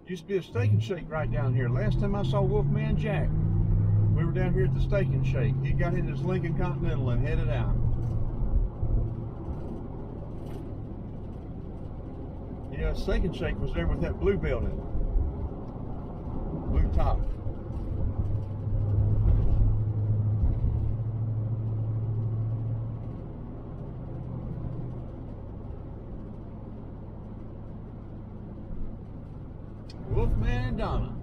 Used to be a Steak and Shake right down here. Last time I saw Wolfman Jack, we were down here at the Steak and Shake. He got in his Lincoln Continental and headed out. Yeah, Steak and Shake was there with that blue building. Blue top. Wolfman and Donna.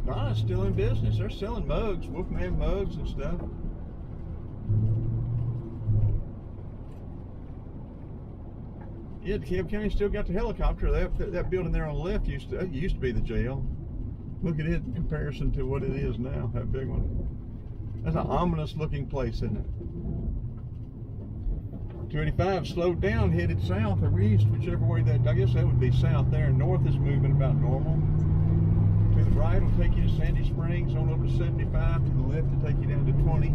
Donna's still in business. They're selling mugs, Wolfman mugs and stuff. Yeah, DeKalb County still got the helicopter. That building there on the left used to be the jail. Look at it in comparison to what it is now, that big one. That's an ominous looking place, isn't it? 285 slowed down, headed south or east, whichever way that, I guess that would be south there. North is moving about normal. To the right will take you to Sandy Springs, on over to 75. To the left will take you down to 20.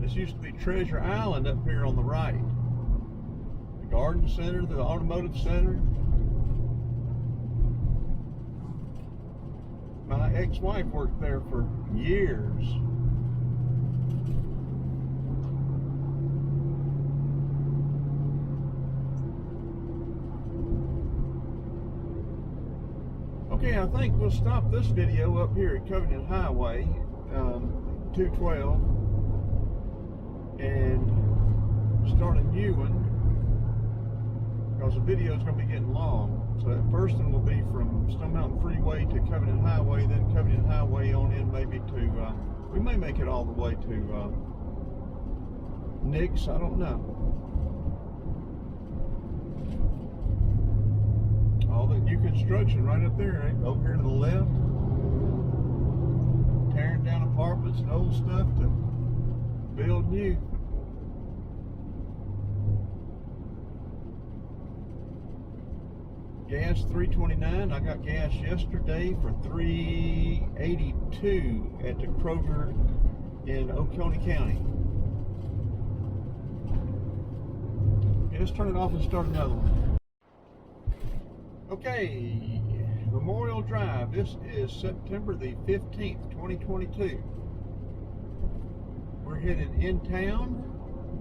This used to be Treasure Island up here on the right. Garden Center, the Automotive Center. My ex-wife worked there for years. Okay, I think we'll stop this video up here at Covenant Highway 212 and start a new one, because the video is going to be getting long. So that first one will be from Stone Mountain Freeway to Covenant Highway, then Covenant Highway on in maybe to, we may make it all the way to Nix, I don't know. All the new construction right up there, right? Over here to the left. Tearing down apartments and old stuff to build new. Gas $3.29. I got gas yesterday for $3.82 at the Kroger in Oconee County. Okay, let's turn it off and start another one. Okay, Memorial Drive. This is September the 15th, 2022. We're headed in town.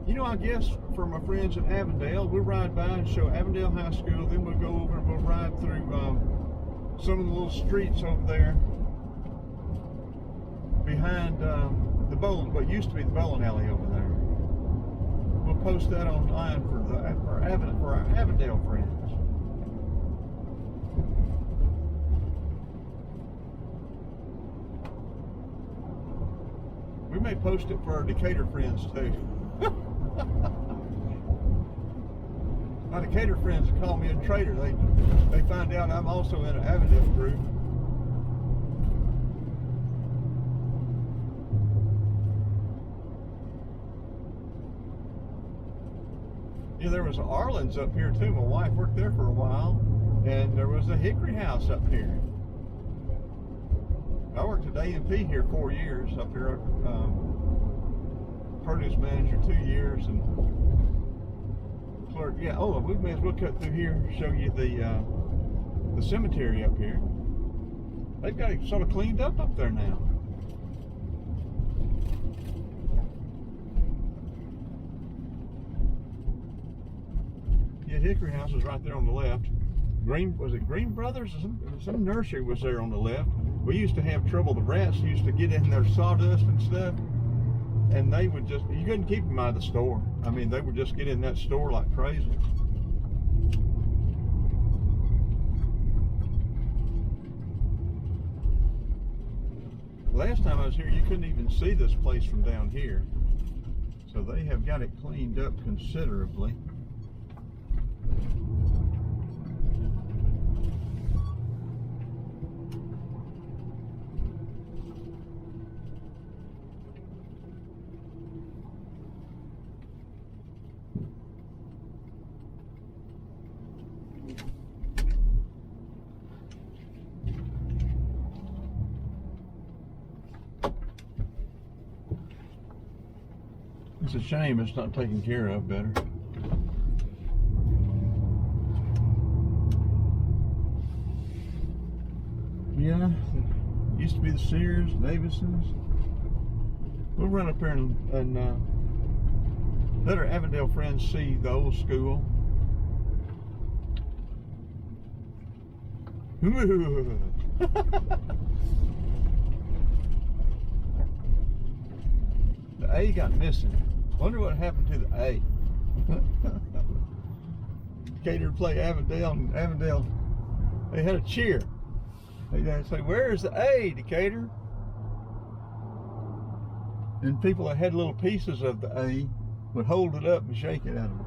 You know, I guess for my friends in Avondale, we'll ride by and show Avondale High School, then we'll go over and we'll ride through some of the little streets over there behind the bowling, what used to be the bowling alley over there. We'll post that online for our Avondale friends. We may post it for our Decatur friends too. My Decatur friends call me a traitor. They find out I'm also in an Avondale group. Yeah, there was Arlen's up here too. My wife worked there for a while, and there was a Hickory House up here. I worked at A&P here 4 years up here. Produce manager 2 years and clerk. Yeah. Oh, we may as well cut through here and show you the cemetery up here. They've got it sort of cleaned up there now. Yeah, Hickory House was right there on the left. Was it Green Brothers? Some nursery was there on the left. We used to have trouble. The rats used to get in their sawdust and stuff. And they would just, you couldn't keep them out of the store. I mean, they would just get in that store like crazy. Last time I was here, you couldn't even see this place from down here. So they have got it cleaned up considerably. It's a shame it's not taken care of better. Yeah, it used to be the Sears, Davidsons. We'll run up there and let our Avondale friends see the old school. The A got missing. Wonder what happened to the A. Decatur play Avondale, and Avondale, they had a cheer. They'd say, "Where's the A, Decatur?" And people that had little pieces of the A would hold it up and shake it at them.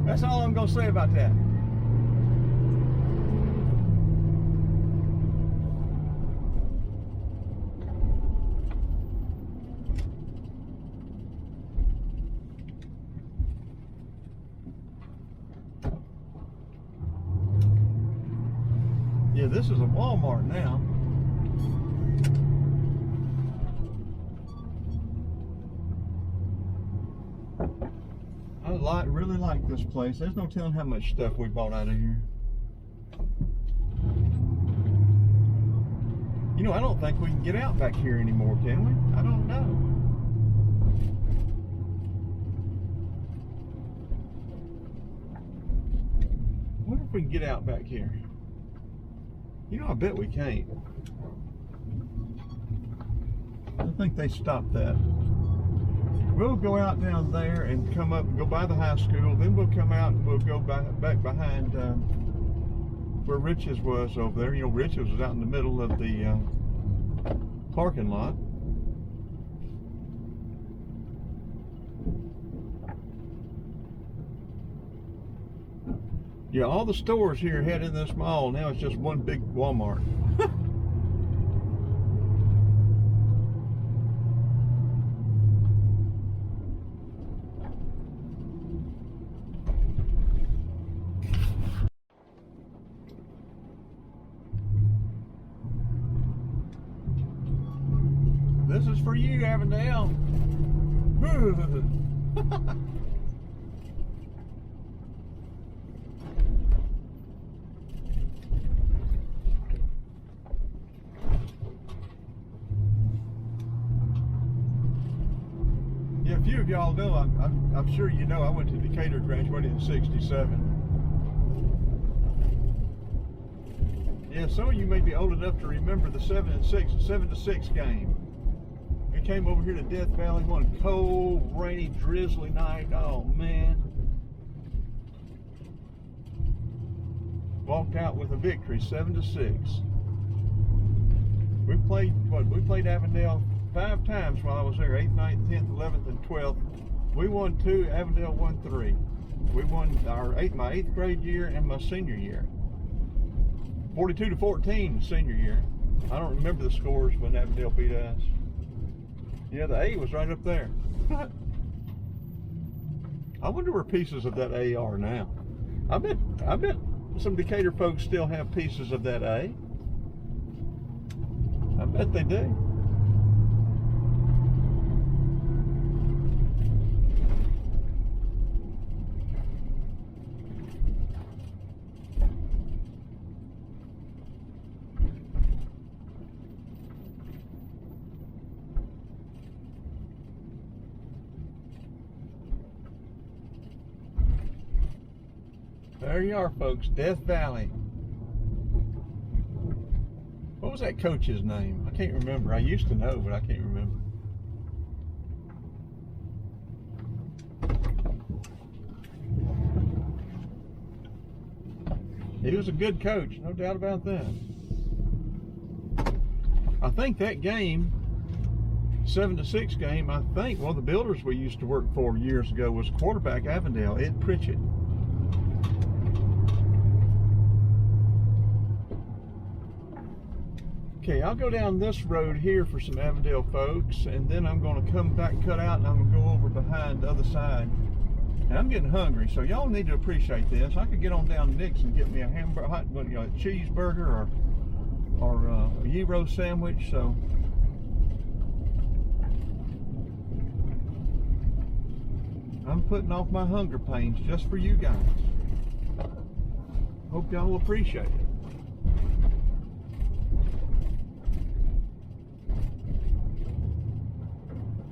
That's all I'm going to say about that. Yeah, this is a Walmart now. I really like this place. There's no telling how much stuff we bought out of here. You know, I don't think we can get out back here anymore, can we? I don't know. I wonder if we can get out back here. You know, I bet we can't. I think they stopped that. We'll go out down there and come up and go by the high school. Then we'll come out and we'll go back behind where Rich's was over there. You know, Rich's was out in the middle of the parking lot. Yeah, all the stores here had in this mall. Now it's just one big Walmart. This is for you, Avondale. Yeah, a few of y'all know, I'm sure you know, I went to Decatur, graduated in '67. Yeah, some of you may be old enough to remember the 7-6 game. We came over here to Death Valley one cold, rainy, drizzly night. Oh man. Walked out with a victory, 7-6. We played Avondale 5 times while I was there, 8th, 9th, 10th, 11th, and 12th. We won 2, Avondale won 3. We won my 8th grade year and my senior year. 42-14 senior year. I don't remember the scores when Avondale beat us. Yeah, the A was right up there. I wonder where pieces of that A are now. I bet some Decatur folks still have pieces of that A. I bet they do. There you are, folks, Death Valley. What was that coach's name? I can't remember. I used to know, but I can't remember. He was a good coach, no doubt about that. I think that game, 7-6 game, I think one of the builders we used to work for years ago was quarterback Avondale, Ed Pritchett. Okay, I'll go down this road here for some Avondale folks, and then I'm going to come back, cut out, and I'm going to go over behind the other side And I'm getting hungry, so y'all need to appreciate this. I could get on down to Nick's and get me a hamburger, a cheeseburger, or a gyro sandwich. So I'm putting off my hunger pains just for you guys. Hope y'all will appreciate it.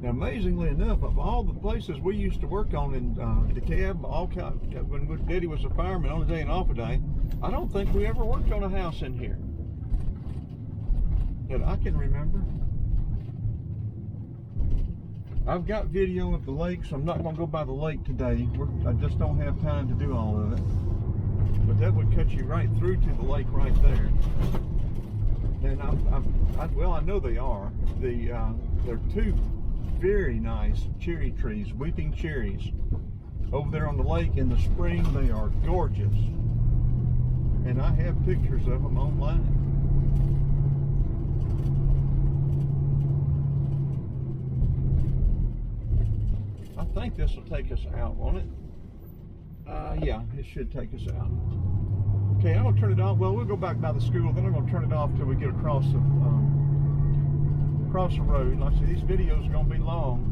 Now, amazingly enough, of all the places we used to work on in DeKalb, when Daddy was a fireman on a day and off a day, I don't think we ever worked on a house in here that I can remember. I've got video of the lake, so I'm not going to go by the lake today. I just don't have time to do all of it. But that would cut you right through to the lake right there. And well, I know they are. They're two very nice cherry trees, weeping cherries, over there on the lake in the spring. They are gorgeous, and I have pictures of them online. I think this will take us out, won't it? Yeah, it should take us out. Okay, I'm gonna turn it off. Well, we'll go back by the school, then I'm gonna turn it off till we get across the road. Like I said, these videos are gonna be long.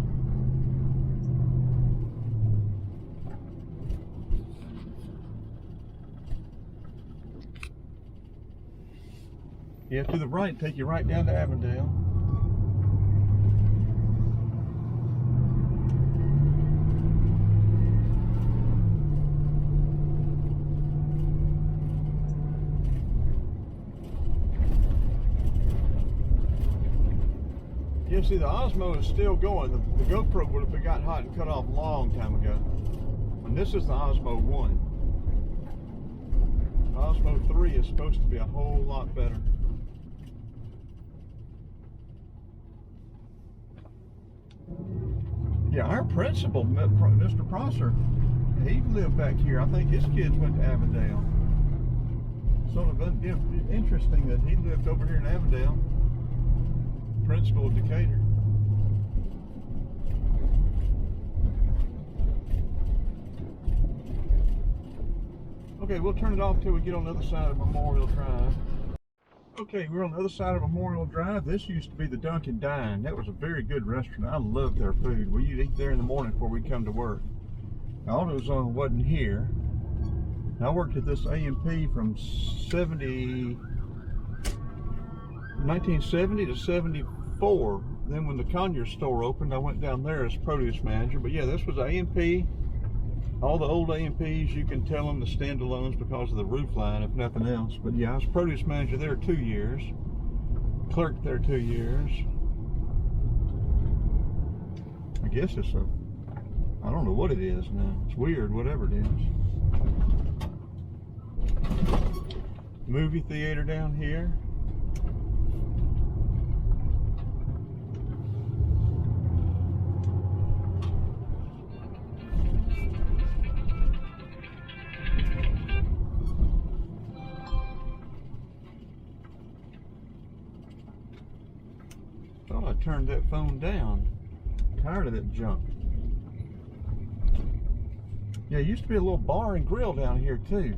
Yeah, to the right, take you right down to Avondale. Yeah, see, the Osmo is still going. The GoPro would have got hot and cut off a long time ago. And this is the Osmo 1. The Osmo 3 is supposed to be a whole lot better. Yeah, our principal, Mr. Prosser, he lived back here. I think his kids went to Avondale. Sort of interesting that he lived over here in Avondale. Principal of Decatur. Okay, we'll turn it off till we get on the other side of Memorial Drive. Okay, we're on the other side of Memorial Drive. This used to be the Dunkin' Dine. That was a very good restaurant. I loved their food. We used to eat there in the morning before we come to work. AutoZone wasn't here. I worked at this A&P from 1970 to 74. Then when the Conyers store opened, I went down there as produce manager. But yeah, this was A&P. All the old A&Ps, you can tell them the standalones because of the roof line, if nothing else. But yeah, I was produce manager there 2 years. Clerked there 2 years. I guess it's I don't know what it is now. It's weird, whatever it is. Movie theater down here. Thought I turned that phone down. Tired of that junk. Yeah, it used to be a little bar and grill down here too.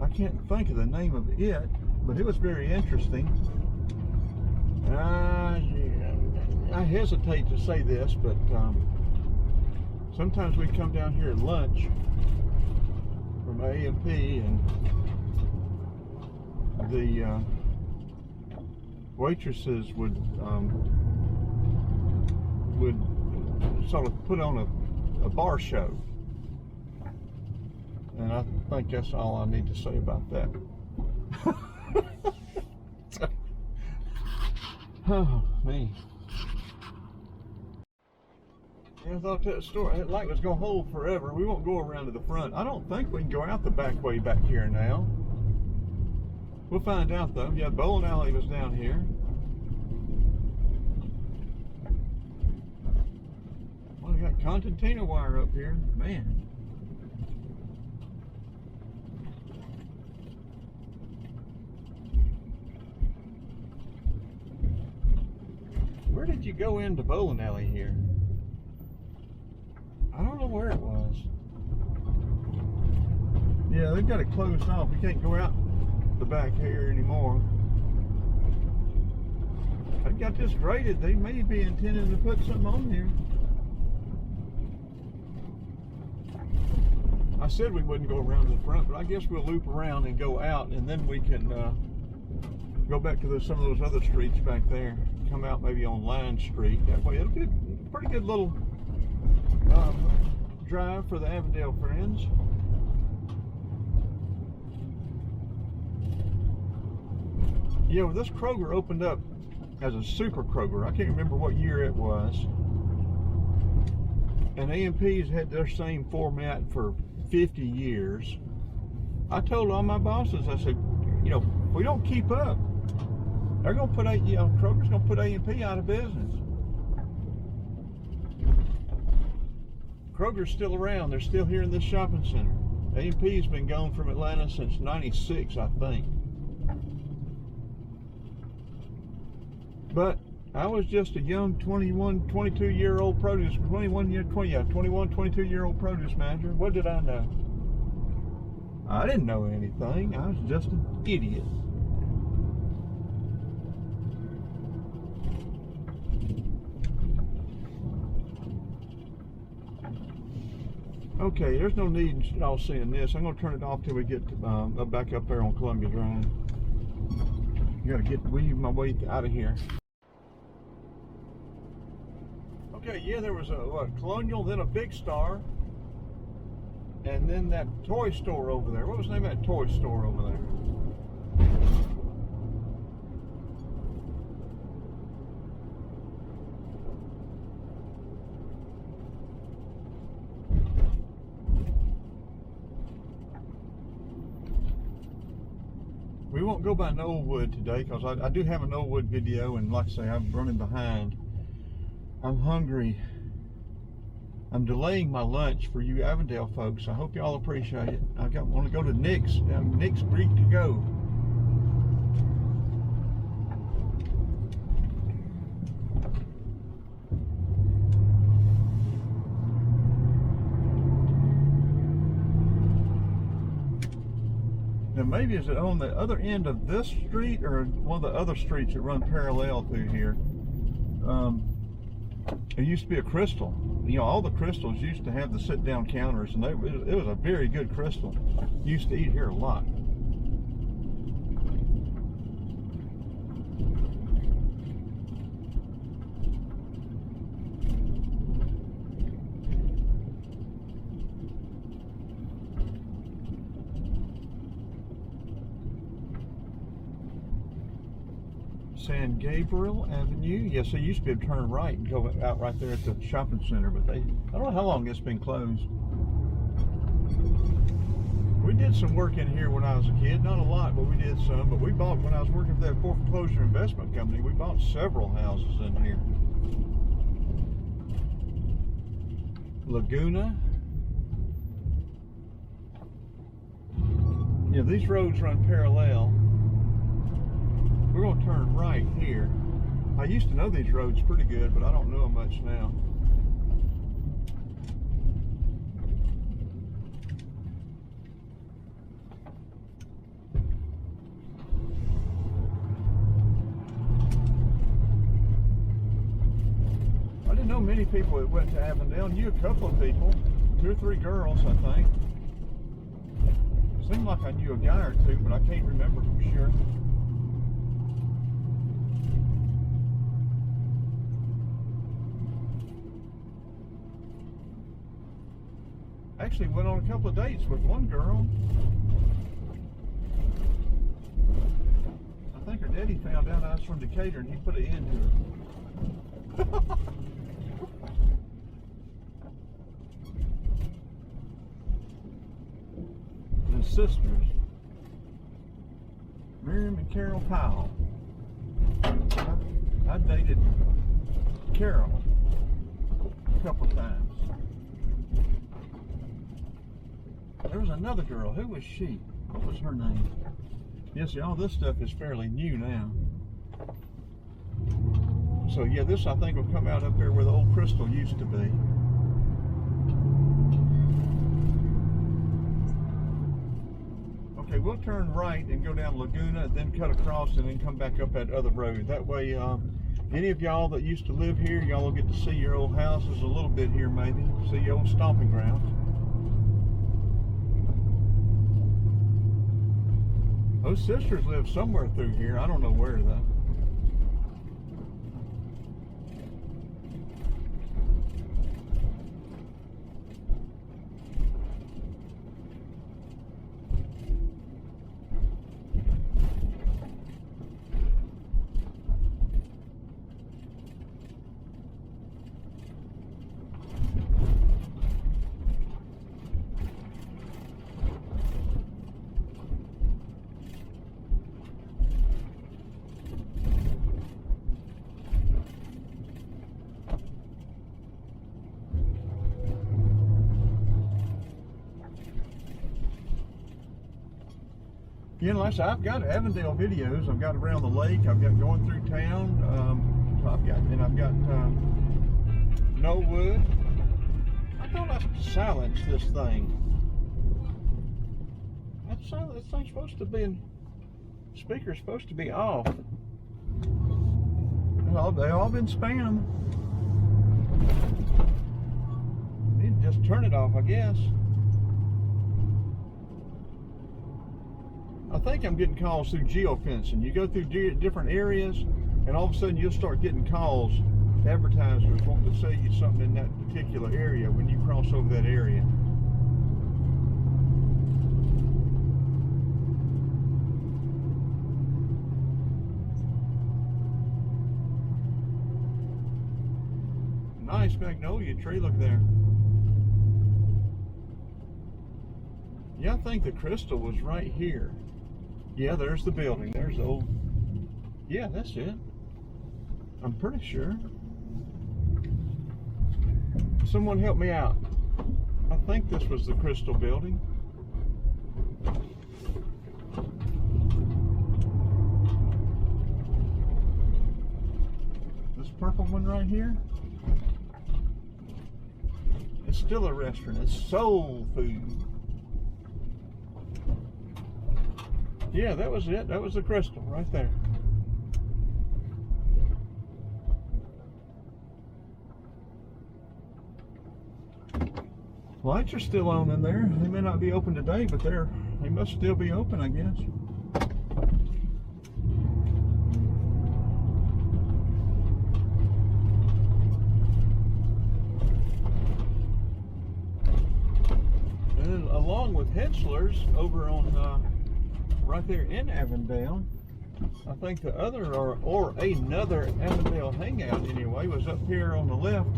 I can't think of the name of it, but it was very interesting. I hesitate to say this, but sometimes we'd come down here at lunch from A&P, and the waitresses would sort of put on a bar show. And I think that's all I need to say about that. Oh, man. I thought that light was going to hold forever. We won't go around to the front. I don't think we can go out the back way back here now. We'll find out, though. Yeah, the bowling alley was down here. Well, we got concertina wire up here. Man. Where did you go into bowling alley here? I don't know where it was. Yeah, they've got it closed off. We can't go out the back here anymore. They got this graded. They may be intending to put something on here. I said we wouldn't go around the front, but I guess we'll loop around and go out, and then we can go back to some of those other streets back there. Come out maybe on Line Street. That way it'll be a pretty good little drive for the Avondale friends. Yeah, well, this Kroger opened up as a super Kroger. I can't remember what year it was. And A&P's had their same format for 50 years. I told all my bosses, I said, you know, if we don't keep up, they're going to put, Kroger's going to put A&P out of business. Kroger's still around. They're still here in this shopping center. A&P's been gone from Atlanta since '96, I think. But I was just a young 21, 22-year-old produce, 22-year-old produce manager. What did I know? I didn't know anything. I was just an idiot. Okay, there's no need in y'all seeing this. I'm going to turn it off till we get back up there on Columbia Drive. You got to weave my way out of here. Okay, yeah, there was a Colonial, then a Big Star, and then that toy store over there. What was the name of that toy store over there? We won't go by Knollwood today because I do have a Knollwood video, and like I say, I'm running behind. I'm hungry. I'm delaying my lunch for you Avondale folks. I hope y'all appreciate it. I want to go to Nick's. Nick's Greek to go. Now maybe is it on the other end of this street or one of the other streets that run parallel through here? It used to be a Crystal. You know, all the Crystals used to have the sit-down counters, and it was a very good Crystal. Used to eat here a lot. San Gabriel Avenue. Yes, they used to be able to turn right and go out right there at the shopping center, but I don't know how long it's been closed. We did some work in here when I was a kid, not a lot, but we did some. But we bought, when I was working for that foreclosure investment company, we bought several houses in here. Laguna. Yeah, these roads run parallel. We're going to turn right here. I used to know these roads pretty good, but I don't know them much now. I didn't know many people that went to Avondale. I knew a couple of people, 2 or 3 girls, I think. It seemed like I knew a guy or two, but I can't remember for sure. Actually went on a couple of dates with one girl. I think her daddy found out I was from Decatur and he put an end to her. And sisters, Miriam and Carol Powell. I dated Carol a couple of times. There was another girl. Who was she? What was her name? Yeah, see, all this stuff is fairly new now. So yeah, this I think will come out up there where the old Crystal used to be. we'll turn right and go down Laguna, then cut across and then come back up that other road. That way, any of y'all that used to live here, y'all will get to see your old houses a little bit here, maybe. See your old stomping grounds. Those sisters live somewhere through here. I don't know where though. Yeah, like I said, I've got Avondale videos. I've got around the lake. I've got going through town. I've got Knollwood. I thought I silenced this thing. This thing's supposed to be. Speaker's supposed to be off. They all been spam. Need to just turn it off, I guess. I think I'm getting calls through geofencing. You go through different areas, and all of a sudden you'll start getting calls, advertisers wanting to sell you something in that particular area when you cross over that area. Nice magnolia tree, look there. Yeah, I think the crystal was right here. Yeah, there's the building. There's the old... Yeah, that's it. I'm pretty sure. Someone help me out. I think this was the crystal building. This purple one right here. It's still a restaurant. It's soul food. Yeah, that was it. That was the crystal right there. Lights are still on in there. They may not be open today, but they must still be open, I guess. And along with Henschler's over on right there in Avondale, I think the other or another Avondale hangout anyway was up here on the left,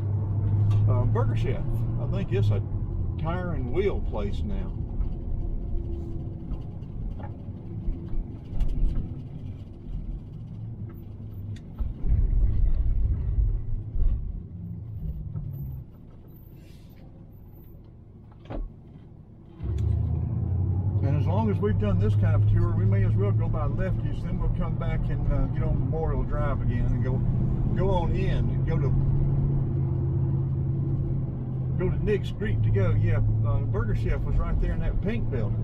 Burger Chef. I think it's a tire and wheel place now. And as long as we've done this kind of tour, we may as well go by Lefty's, then we'll come back and get on Memorial Drive again and go on in and go to Nick's Street to go. Yeah, Burger Chef was right there in that pink building.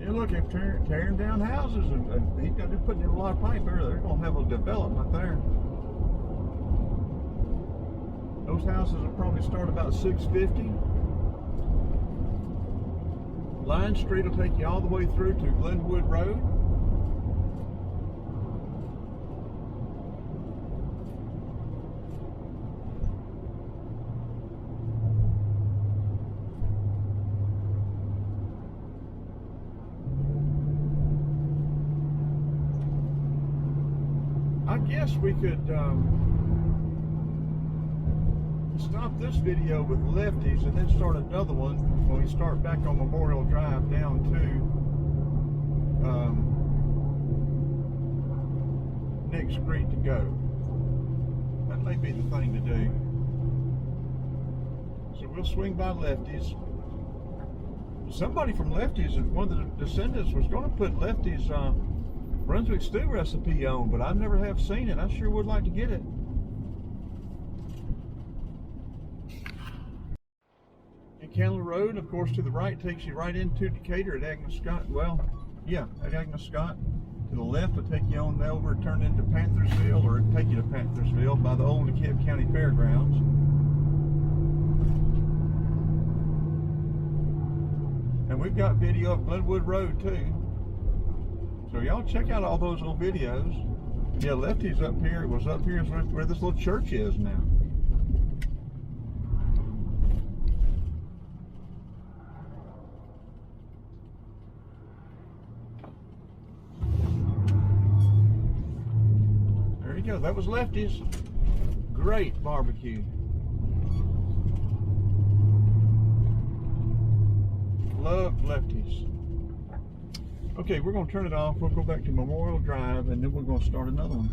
Yeah, look, they're tearing down houses, and they're putting in a lot of pipe there. They're going to have a development there. Those houses will probably start about $650. Line Street will take you all the way through to Glenwood Road. I guess we could stop this video with Lefty's and then start another one when we start back on Memorial Drive down to Nick Street to go. That may be the thing to do. So we'll swing by Lefty's. Somebody from Lefty's, one of the descendants, was going to put Lefty's Brunswick stew recipe on, but I never have seen it. I sure would like to get it. Candler Road, of course, to the right takes you right into Decatur at Agnes Scott. Well, yeah, at Agnes Scott. To the left will take you on over, turn into Panthersville, or take you to Panthersville by the old DeKalb County Fairgrounds. And we've got video of Glenwood Road too. So y'all check out all those old videos. Yeah, Lefty's up here. It was up here where this little church is now. There you go. That was Lefty's. Great barbecue. Love Lefty's. Okay, we're going to turn it off. We'll go back to Memorial Drive, and then we're going to start another one.